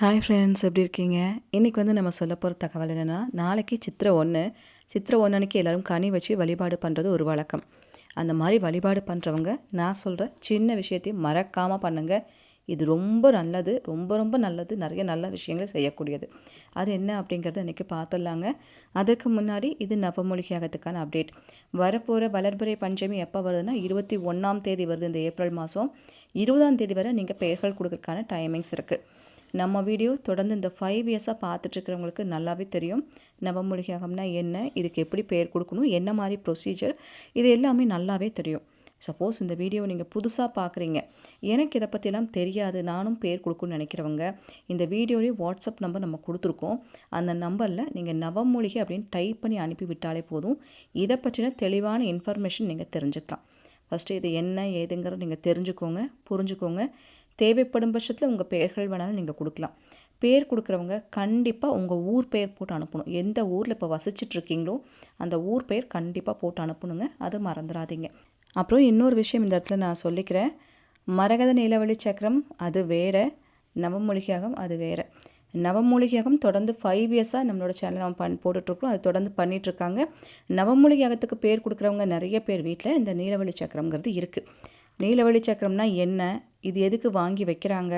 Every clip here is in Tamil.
ஹாய் ஃப்ரெண்ட்ஸ், எப்படி இருக்கீங்க? இன்றைக்கி நம்ம சொல்ல போகிற தகவல் என்னென்னா, நாளைக்கு சித்திரை 1. சித்திரை 1 அன்னைக்கு எல்லோரும் கனி வச்சு வழிபாடு பண்ணுறது ஒரு வழக்கம். அந்த மாதிரி வழிபாடு பண்ணுறவங்க நான் சொல்கிற சின்ன விஷயத்தையும் மறக்காமல் பண்ணுங்கள். இது ரொம்ப நல்லது, ரொம்ப ரொம்ப நல்லது. நிறைய நல்ல விஷயங்களை செய்யக்கூடியது. அது என்ன அப்படிங்கிறத இன்றைக்கி பார்த்துடலாங்க. அதுக்கு முன்னாடி இது நவமூலிகையாகத்துக்கான அப்டேட். வரப்போகிற வளர்பிறை பஞ்சமி எப்போ வருதுன்னா 21ஆம் தேதி வருது. இந்த ஏப்ரல் மாதம் 20ஆம் தேதி வரை நீங்கள் பெயர்கள் கொடுக்கறதுக்கான டைமிங்ஸ் இருக்குது. நம்ம வீடியோ தொடர்ந்து இந்த 5 இயர்ஸாக பார்த்துட்ருக்கிறவங்களுக்கு நல்லாவே தெரியும். நவமூலிகையாகம்னா என்ன, இதுக்கு எப்படி பேர் கொடுக்கணும், என்ன மாதிரி ப்ரொசீஜர், இது எல்லாமே நல்லாவே தெரியும். சப்போஸ் இந்த வீடியோவை நீங்கள் புதுசாக பார்க்குறீங்க, எனக்கு இதை பற்றிலாம் தெரியாது, நானும் பேர் கொடுக்கணும்னு நினைக்கிறவங்க, இந்த வீடியோலேயே வாட்ஸ்அப் நம்பர் நம்ம கொடுத்துருக்கோம். அந்த நம்பரில் நீங்கள் நவமூலிகை அப்படின்னு டைப் பண்ணி அனுப்பி விட்டாலே போதும். இதை பற்றின தெளிவான இன்ஃபர்மேஷன் நீங்கள் தெரிஞ்சுக்கலாம். ஃபஸ்ட்டு இது என்ன ஏதுங்கிறத நீங்கள் தெரிஞ்சுக்கோங்க, புரிஞ்சுக்கோங்க. தேவைப்படும் பட்சத்தில் உங்கள் பெயர்கள் வேணாலும் நீங்கள் கொடுக்கலாம். பேர் கொடுக்குறவங்க கண்டிப்பாக உங்கள் ஊர் பெயர் போட்டு அனுப்பணும். எந்த ஊரில் இப்போ வசிச்சிட்ருக்கீங்களோ அந்த ஊர் பெயர் கண்டிப்பாக போட்டு அனுப்பணுங்க. அது மறந்துடாதீங்க. அப்புறம் இன்னொரு விஷயம் இந்த இடத்துல நான் சொல்லிக்கிறேன். மரகத நீலவழி சக்கரம் அது வேறு, நவமூலிகையாகம் அது வேறு. நவமூலிகையாகம் தொடர்ந்து 5 இயர்ஸாக நம்மளோட சேனல் நம்ம போட்டுட்ருக்கோம். அது தொடர்ந்து பண்ணிகிட்ருக்காங்க. நவமூலிகையாகத்துக்கு பேர் கொடுக்குறவங்க நிறைய பேர் வீட்டில் இந்த நீலவழி சக்கரம்ங்கிறது இருக்குது. நீலவழி சக்கரம்னா என்ன, இது எதுக்கு வாங்கி வைக்கிறாங்க,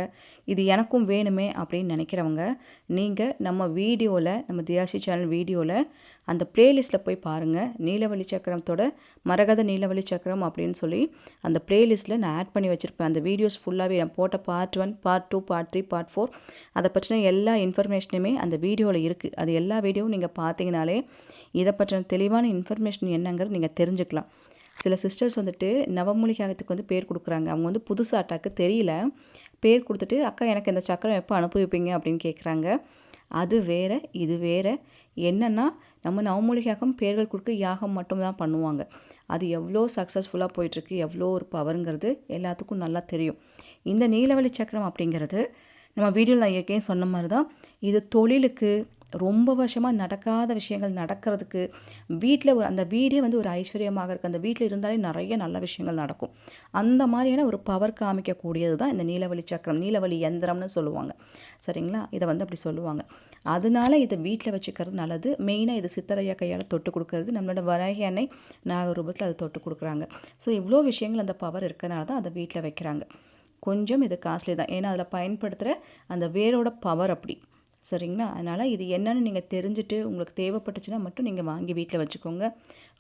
இது எனக்கும் வேணுமே அப்படின்னு நினைக்கிறவங்க, நீங்கள் நம்ம வீடியோவில், நம்ம தியாஷி சேனல் வீடியோவில் அந்த ப்ளேலிஸ்ட்டில் போய் பாருங்கள். நீலவழி சக்கரத்தோட மரகத நீலவழி சக்கரம் அப்படின்னு சொல்லி அந்த ப்ளேலிஸ்ட்டில் நான் ஆட் பண்ணி வச்சுருப்பேன். அந்த வீடியோஸ் ஃபுல்லாகவே நான் போட்ட பார்ட் 1, பார்ட் 2, பார்ட் 3, பார்ட் 4 அதை பற்றின எல்லா இன்ஃபர்மேஷனுமே அந்த வீடியோவில் இருக்குது. அது எல்லா வீடியோவும் நீங்கள் பார்த்தீங்கனாலே இதை பற்றின தெளிவான இன்ஃபர்மேஷன் என்னங்கிறது நீங்கள் தெரிஞ்சுக்கலாம். சில சிஸ்டர்ஸ் வந்துட்டு நவமூலிகையாகத்துக்கு பேர் கொடுக்குறாங்க. அவங்க புதுசு அட்டாக்கு தெரியல. பேர் கொடுத்துட்டு அக்கா எனக்கு இந்த சக்கரம் எப்போ அனுப்பி வைப்பீங்க அப்படின்னு கேட்குறாங்க. அது வேறு, இது வேறு. என்னென்னா நம்ம நவமூலிகையாகம் பேர்கள் கொடுக்க யாகம் மட்டும்தான் பண்ணுவாங்க. அது எவ்வளோ சக்ஸஸ்ஃபுல்லாக போயிட்டுருக்கு, எவ்வளோ ஒரு பவருங்கிறது எல்லாத்துக்கும் நல்லா தெரியும். இந்த நீலவழி சக்கரம் அப்படிங்கிறது நம்ம வீடியோவில் நான் ஏற்கனவே சொன்ன மாதிரி தான். இது தொழிலுக்கு, ரொம்ப வருஷமாக நடக்காத விஷயங்கள் நடக்கிறதுக்கு, வீட்டில் அந்த வீடே ஒரு ஐஸ்வர்யமாக இருக்குது. அந்த வீட்டில் இருந்தாலே நிறைய நல்ல விஷயங்கள் நடக்கும். அந்த மாதிரியான ஒரு பவர் காமிக்கக்கூடியது தான் இந்த நீலவழி சக்கரம். நீலவழி யந்திரம்னு சொல்லுவாங்க. சரிங்களா? இதை அப்படி சொல்லுவாங்க. அதனால இதை வீட்டில் வச்சுக்கிறது நல்லது. மெயினாக இது சித்தரையா கையால் தொட்டு கொடுக்கறது, நம்மளோட வராகி அன்னை நாகரூபத்தில் அதை தொட்டு கொடுக்குறாங்க. ஸோ இவ்வளோ விஷயங்கள் அந்த பவர் இருக்கிறனால தான் அதை வீட்டில் வைக்கிறாங்க. கொஞ்சம் இது காஸ்ட்லி தான். ஏன்னா அதில் பயன்படுத்துகிற அந்த வேரோட பவர் அப்படி. சரிங்களா? அதனால் இது என்னென்னு நீங்கள் தெரிஞ்சுட்டு உங்களுக்கு தேவைப்பட்டுச்சுன்னா மட்டும் நீங்கள் வாங்கி வீட்டில் வச்சுக்கோங்க.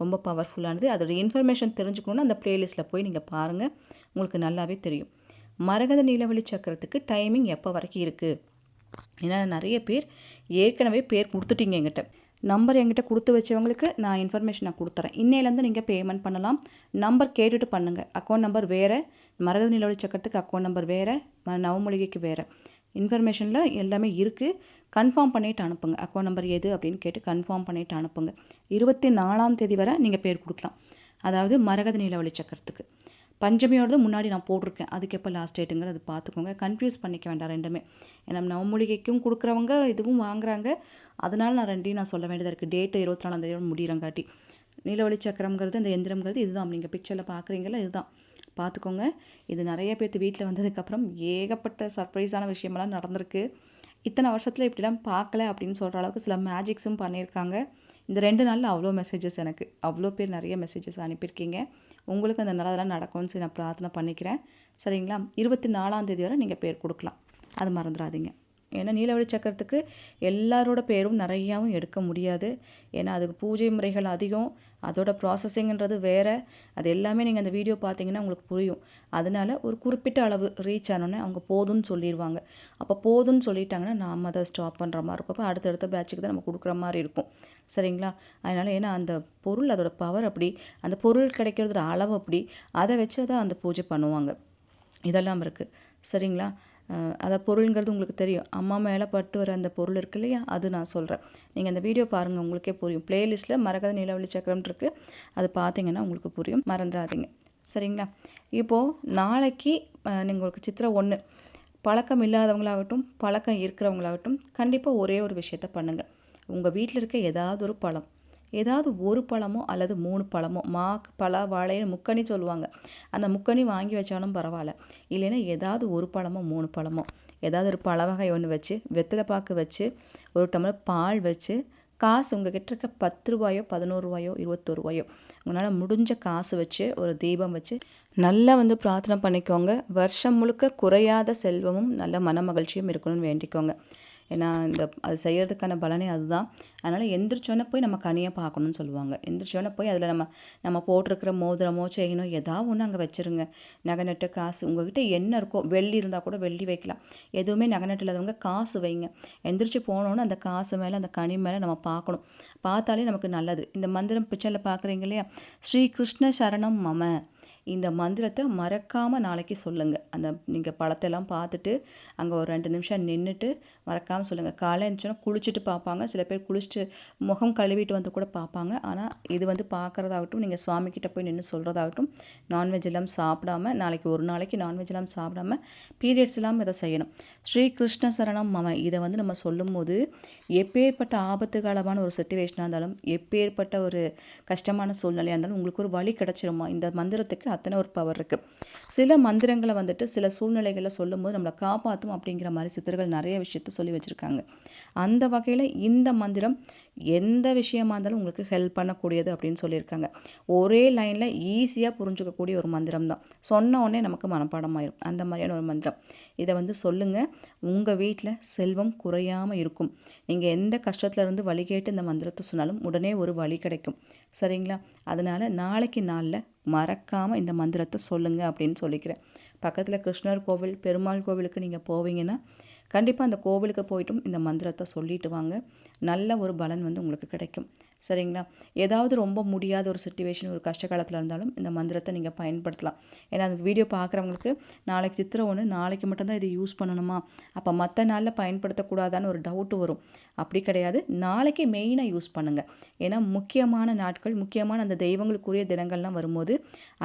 ரொம்ப பவர்ஃபுல்லானது. அதோட இன்ஃபர்மேஷன் தெரிஞ்சுக்கணுன்னா அந்த ப்ளேலிஸ்ட்டில் போய் நீங்கள் பாருங்கள், உங்களுக்கு நல்லாவே தெரியும். மரகத நீலவழி சக்கரத்துக்கு டைமிங் எப்போ வரைக்கும் இருக்குது? ஏன்னா நிறைய பேர் ஏற்கனவே பேர் கொடுத்துட்டீங்க என்கிட்ட. நம்பர் என்கிட்ட கொடுத்து வச்சவங்களுக்கு நான் இன்ஃபர்மேஷன் நான் கொடுத்துறேன். இன்னையிலேருந்து நீங்கள் பேமெண்ட் பண்ணலாம். நம்பர் கேட்டுட்டு பண்ணுங்கள். அக்கௌண்ட் நம்பர் வேறு, மரகத நீலவழி சக்கரத்துக்கு அக்கௌண்ட் நம்பர் வேறு, நவமூலிகைக்கு வேறு. இன்ஃபர்மேஷனில் எல்லாமே இருக்குது. கன்ஃபார்ம் பண்ணிவிட்டு அனுப்புங்க. அக்கௌண்ட் நம்பர் எது அப்படின்னு கேட்டு கன்ஃபார்ம் பண்ணிவிட்டு அனுப்புங்க. 24ஆம் தேதி வரை நீங்கள் பேர் கொடுக்கலாம். அதாவது மரகத நீலவழி சக்கரத்துக்கு. பஞ்சமியோடது முன்னாடி நான் போட்டிருக்கேன். அதுக்கு எப்போ லாஸ்ட் டேட்டுங்கிறது அது பார்த்துக்கோங்க. கன்ஃபியூஸ் பண்ணிக்க வேண்டாம் ரெண்டுமே. ஏன்னா நவமூலிகைக்கும் கொடுக்குறவங்க இதுவும் வாங்குறாங்க. அதனால் நான் ரெண்டையும் நான் சொல்ல வேண்டியதாக இருக்குது. டேட்டு 24ஆம் தேதியோட முடிகிறங்காட்டி. நீலவழி சக்கரம்ங்கிறது அந்த எந்திரம்ங்கிறது இதுதான். நீங்கள் பிக்சரில் பார்க்குறீங்களா, இதுதான். பார்த்துக்கோங்க. இது நிறைய பேர்த்து வீட்டில் வந்ததுக்கப்புறம் ஏகப்பட்ட சர்ப்ரைஸான விஷயமெல்லாம் நடந்திருக்கு. இத்தனை வருஷத்தில் இப்படிலாம் பார்க்கல அப்படின்னு சொல்கிற அளவுக்கு சில மேஜிக்ஸும் பண்ணியிருக்காங்க. இந்த 2 நாளில் அவ்வளோ மெசேஜஸ், எனக்கு அவ்வளோ பேர் நிறைய மெசேஜஸ் அனுப்பியிருக்கீங்க. உங்களுக்கு அந்த நல்லதெல்லாம் நடக்கும்னு சொல்லி நான் பிரார்த்தனை பண்ணிக்கிறேன். சரிங்களா? 24ஆம் தேதி வரை நீங்கள் பேர் கொடுக்கலாம். அது மறந்துடாதீங்க. ஏன்னா நீலவழி சக்கரத்துக்கு எல்லாரோட பேரும் நிறையாவும் எடுக்க முடியாது. ஏன்னா அதுக்கு பூஜை முறைகள் அதிகம், அதோட ப்ராசஸிங்கிறது வேறு. அது எல்லாமே நீங்கள் அந்த வீடியோ பார்த்தீங்கன்னா உங்களுக்கு புரியும். அதனால் ஒரு குறிப்பிட்ட அளவு ரீச் ஆனோன்னே அவங்க போதும்னு சொல்லிடுவாங்க. அப்போ போதும்னு சொல்லிட்டாங்கன்னா நாம் அதை ஸ்டாப் பண்ணுற மாதிரி இருக்கும். அப்போ அடுத்தடுத்த பேட்சுக்கு தான் நம்ம கொடுக்குற மாதிரி இருக்கும். சரிங்களா? அதனால் ஏன்னா அந்த பொருள் அதோட பவர் அப்படி, அந்த பொருள் கிடைக்கிறதோட அளவு அப்படி, அதை வச்சு தான் அந்த பூஜை பண்ணுவாங்க. இதெல்லாம் இருக்குது. சரிங்களா? அதை பொருளுங்கிறது உங்களுக்கு தெரியும். அம்மா மேலே பட்டு வர அந்த பொருள் இருக்கு இல்லையா, அது நான் சொல்கிறேன். நீங்கள் அந்த வீடியோ பாருங்கள், உங்களுக்கே புரியும். ப்ளேலிஸ்ட்டில் மரகத நீலவழி சக்கரம் இருக்குது. அது பார்த்தீங்கன்னா உங்களுக்கு புரியும். மறந்துடாதீங்க. சரிங்களா? இப்போது நாளைக்கு உங்களுக்கு சித்திரை 1 பழக்கம் இல்லாதவங்களாகட்டும், பழக்கம் இருக்கிறவங்களாகட்டும், கண்டிப்பாக ஒரே ஒரு விஷயத்த பண்ணுங்கள். உங்கள் வீட்டில் இருக்க ஏதாவது ஒரு பழம், ஏதாவது ஒரு பழமோ அல்லது 3 பழமோ, பலா, வாழைன்னு முக்கனி சொல்லுவாங்க. அந்த முக்கனி வாங்கி வச்சாலும் பரவாயில்ல. இல்லைன்னா ஏதாவது ஒரு பழமோ 3 பழமோ ஏதாவது ஒரு பழ வகை ஒன்று வச்சு, வெத்தலை பாக்கு வச்சு, ஒரு டம்ளர் பால் வச்சு, காசு உங்கள் கிட்ட இருக்க 10 ரூபாயோ 11 ரூபாயோ 21 ரூபாயோ உங்களால் முடிஞ்ச காசு வச்சு ஒரு தீபம் வச்சு நல்லா வந்து பிரார்த்தனை பண்ணிக்கோங்க. வருஷம் முழுக்க குறையாத செல்வமும் நல்ல மனமகிழ்ச்சியும் இருக்கணும்னு வேண்டிக்கோங்க. ஏன்னா அது செய்கிறதுக்கான பலனே அதுதான். அதனால் எந்திரிச்சோன்னே போய் நம்ம கனியை பார்க்கணும்னு சொல்லுவாங்க. எந்திரிச்சோன்னே போய் அதில் நம்ம போட்டிருக்கிற மோதிரமோ செயினோ ஏதாவது ஒன்று அங்கே வச்சுருங்க. நகை நட்டு காசு உங்கள்கிட்ட என்ன இருக்கோ, வெள்ளி இருந்தால் கூட வெள்ளி வைக்கலாம். எதுவுமே நகை நட்டு இல்லாதவங்க காசு வைங்க. எந்திரிச்சு போனோன்னு அந்த காசு மேலே அந்த கனி மேலே நம்ம பார்க்கணும். பார்த்தாலே நமக்கு நல்லது. இந்த மந்திரம் பிக்சரில் பார்க்குறீங்க இல்லையா, ஸ்ரீ கிருஷ்ண சரணம் மம, இந்த மந்திரத்தை மறக்காமல் நாளைக்கு சொல்லுங்கள். அந்த நீங்கள் படத்தெல்லாம் பார்த்துட்டு அங்கே ஒரு 2 நிமிஷம் நின்றுட்டு மறக்காமல் சொல்லுங்கள். காலையில் இருந்துச்சுன்னா குளிச்சுட்டு பார்ப்பாங்க, சில பேர் குளிச்சுட்டு முகம் கழுவிட்டு வந்து கூட பார்ப்பாங்க. ஆனால் இது வந்து பார்க்குறதாகட்டும், நீங்கள் சுவாமிக்கிட்ட போய் நின்று சொல்கிறதாகட்டும், நான்வெஜ் எல்லாம் சாப்பிடாமல், நாளைக்கு ஒரு நாளைக்கு நான்வெஜ் எல்லாம் சாப்பிடாமல் பீரியட்ஸ் எல்லாம் இதை செய்யணும். ஸ்ரீ கிருஷ்ண சரணம் மம இதை வந்து நம்ம சொல்லும் போது எப்பேற்பட்ட ஆபத்துகாலமான ஒரு சிச்சுவேஷனாக இருந்தாலும், எப்பேற்பட்ட ஒரு கஷ்டமான சூழ்நிலையாக இருந்தாலும் உங்களுக்கு ஒரு வழி கிடச்சிருமா. இந்த மந்திரத்துக்கு அத்தனை ஒரு பவர் இருக்குது. சில மந்திரங்களை வந்துட்டு சில சூழ்நிலைகளில் சொல்லும்போது நம்மளை காப்பாற்றும் அப்படிங்கிற மாதிரி சித்தர்கள் நிறைய விஷயத்த சொல்லி வச்சுருக்காங்க. அந்த வகையில் இந்த மந்திரம் எந்த விஷயமா இருந்தாலும் உங்களுக்கு ஹெல்ப் பண்ணக்கூடியது அப்படின்னு சொல்லியிருக்காங்க. ஒரே லைனில் ஈஸியாக புரிஞ்சுக்கக்கூடிய ஒரு மந்திரம் தான். சொன்ன உடனே நமக்கு மனப்பாடம் ஆயிரும். அந்த மாதிரியான ஒரு மந்திரம். இதை வந்து சொல்லுங்கள். உங்கள் வீட்டில் செல்வம் குறையாமல் இருக்கும். நீங்கள் எந்த கஷ்டத்துல இருந்து வழி கேட்டு இந்த மந்திரத்தை சொன்னாலும் உடனே ஒரு வழி கிடைக்கும். சரிங்களா? அதனால் நாளைக்கு நாளில் மறக்காமல் இந்த மந்திரத்தை சொல்லுங்கள் அப்படின்னு சொல்லிக்கிறேன். பக்கத்தில் கிருஷ்ணர் கோவில், பெருமாள் கோவிலுக்கு நீங்கள் போவீங்கன்னா கண்டிப்பாக அந்த கோவிலுக்கு போய்ட்டும் இந்த மந்திரத்தை சொல்லிட்டு வாங்க. நல்ல ஒரு பலன் வந்து உங்களுக்கு கிடைக்கும். சரிங்களா? ஏதாவது ரொம்ப முடியாத ஒரு சிச்சுவேஷன், ஒரு கஷ்ட காலத்தில் இருந்தாலும் இந்த மந்திரத்தை நீங்கள் பயன்படுத்தலாம். ஏன்னா அந்த வீடியோ பார்க்குறவங்களுக்கு நாளைக்கு சித்திரை ஒன்று, நாளைக்கு மட்டும்தான் இது யூஸ் பண்ணணுமா, அப்போ மற்ற நாளில் பயன்படுத்தக்கூடாதான்னு ஒரு டவுட்டு வரும். அப்படி கிடையாது. நாளைக்கு மெயினாக யூஸ் பண்ணுங்கள். ஏன்னா முக்கியமான நாட்கள், முக்கியமான அந்த தெய்வங்களுக்குரிய தினங்கள்லாம் வரும்போது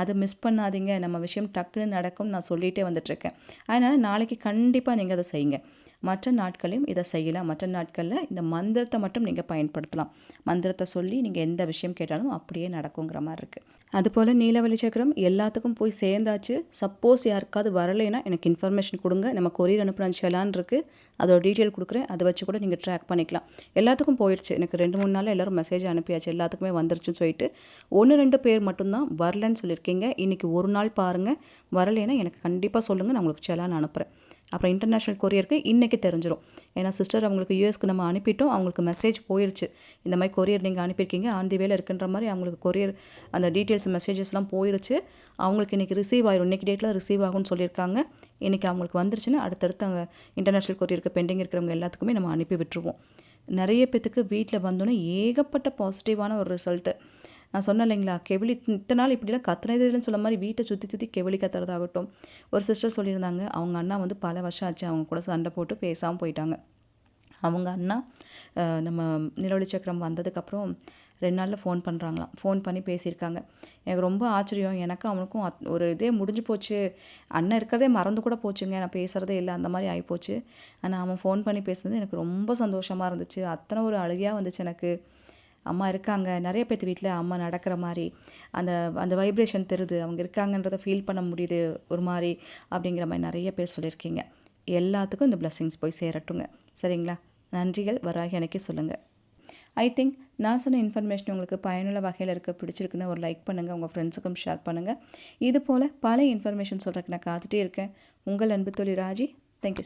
அதை மிஸ் பண்ணாதீங்க. நம்ம விஷயம் டக்குன்னு நடக்கும்னு நான் சொல்லிகிட்டே வந்துட்டுருக்கேன். அதனால் நாளைக்கு கண்டிப்பாக நீங்கள் அதை செய்யுங்க. மற்ற நாட்களையும் இதை செய்யலாம். மற்ற நாட்களில் இந்த மந்திரத்தை மட்டும் நீங்கள் பயன்படுத்தலாம். மந்திரத்தை சொல்லி நீங்கள் எந்த விஷயம் கேட்டாலும் அப்படியே நடக்குங்கிற மாதிரி இருக்குது. அதுபோல் நீலவழி சக்கரம் எல்லாத்துக்கும் போய் சேர்ந்தாச்சு. சப்போஸ் யாருக்காவது வரலைன்னா எனக்கு இன்ஃபர்மேஷன் கொடுங்க. நம்ம கொரியர் அனுப்புகிற செலான் இருக்குது, அதோட டீட்டெயில் கொடுக்குறேன். அதை வச்சு கூட நீங்கள் ட்ராக் பண்ணிக்கலாம். எல்லாத்துக்கும் போயிடுச்சு. எனக்கு 2-3 நாளில் எல்லோரும் மெசேஜ் அனுப்பியாச்சு. எல்லாத்துக்குமே வந்துருச்சுன்னு சொல்லிட்டு 1-2 பேர் மட்டும்தான் வரலன்னு சொல்லியிருக்கீங்க. இன்றைக்கி ஒரு நாள் பாருங்கள். வரலைன்னா எனக்கு கண்டிப்பாக சொல்லுங்கள். நான் உங்களுக்கு செலான் அனுப்புகிறேன். அப்புறம் இன்டர்நேஷ்னல் கொரியருக்கு இன்றைக்கி தெரிஞ்சிடும். ஏன்னா சிஸ்டர் அவங்களுக்கு யூஎஸ்க்கு நம்ம அனுப்பிட்டோம். அவங்களுக்கு மெசேஜ் போயிடுச்சு. இந்த மாதிரி கொரியர் நீங்கள் அனுப்பியிருக்கீங்க, ஆன் தி வேல இருக்குன்ற மாதிரி அவங்களுக்கு கொரியர் அந்த டீட்டெயில்ஸ் மெசேஜஸ்லாம் போயிடுச்சு. அவங்களுக்கு இன்றைக்கி ரிசீவ் ஆகிடும். இன்றைக்கி டேட்டில் ரிசீவ் ஆகும்னு சொல்லியிருக்காங்க. இன்றைக்கி அவங்களுக்கு வந்துருச்சுன்னா அடுத்தடுத்து அங்கே இன்டர்நேஷ்னல் கொரியருக்கு பெண்டிங் இருக்கிறவங்க எல்லாத்துக்குமே நம்ம அனுப்பி விட்டுருவோம். நிறைய பேத்துக்கு வீட்டில் வந்தோன்னே ஏகப்பட்ட பாசிட்டிவான ஒரு ரிசல்ட்டு. நான் சொன்னேன் இல்லைங்களா, கெவிலி இத்தனை நாள் இப்படிலாம் கத்துனதே இல்லைன்னு சொல்ல மாதிரி வீட்டை சுற்றி சுற்றி கெவிலி கத்துறதாகட்டும். ஒரு சிஸ்டர் சொல்லியிருந்தாங்க, அவங்க அண்ணா வந்து பல வருஷம் ஆச்சு அவங்க கூட சண்டை போட்டு பேசாமல் போயிட்டாங்க. அவங்க அண்ணா நம்ம நிலவொளி சக்கரம் வந்ததுக்கப்புறம் 2 நாளில் ஃபோன் பண்ணுறாங்களாம். ஃபோன் பண்ணி பேசியிருக்காங்க. எனக்கு ரொம்ப ஆச்சரியம். எனக்கும் அவனுக்கும் ஒரு இதே முடிஞ்சு போச்சு. அண்ணன் இருக்கிறதே மறந்து கூட போச்சுங்க. நான் பேசுகிறதே இல்லை, அந்த மாதிரி ஆகிப்போச்சு. ஆனால் அவன் ஃபோன் பண்ணி பேசுனது எனக்கு ரொம்ப சந்தோஷமாக இருந்துச்சு. அத்தனை ஒரு அழுகையாக வந்துச்சு எனக்கு. அம்மா இருக்காங்க. நிறைய பேர்த்து வீட்டில் அம்மா நடக்கிற மாதிரி அந்த அந்த வைப்ரேஷன் தெரியுது. அவங்க இருக்காங்கன்றதை ஃபீல் பண்ண முடியுது ஒரு மாதிரி அப்படிங்கிற மாதிரி நிறைய பேர் சொல்லியிருக்கீங்க. எல்லாத்துக்கும் இந்த பிளெஸ்ஸிங்ஸ் போய் சேரட்டுங்க. சரிங்களா? நன்றிகள். வராகி அன்னைக்கு சொல்லுங்கள். ஐ திங்க் நான் சொன்ன இன்ஃபர்மேஷன் உங்களுக்கு பயனுள்ள வகையில் இருக்க பிடிச்சிருக்குன்னு ஒரு லைக் பண்ணுங்கள். உங்கள் ஃப்ரெண்ட்ஸுக்கும் ஷேர் பண்ணுங்கள். இது போல் பல இன்ஃபர்மேஷன் சொல்கிறதுக்கு நான் காத்துட்டே இருக்கேன். உங்கள் அன்பு தோழி ராஜி. தேங்க்யூ.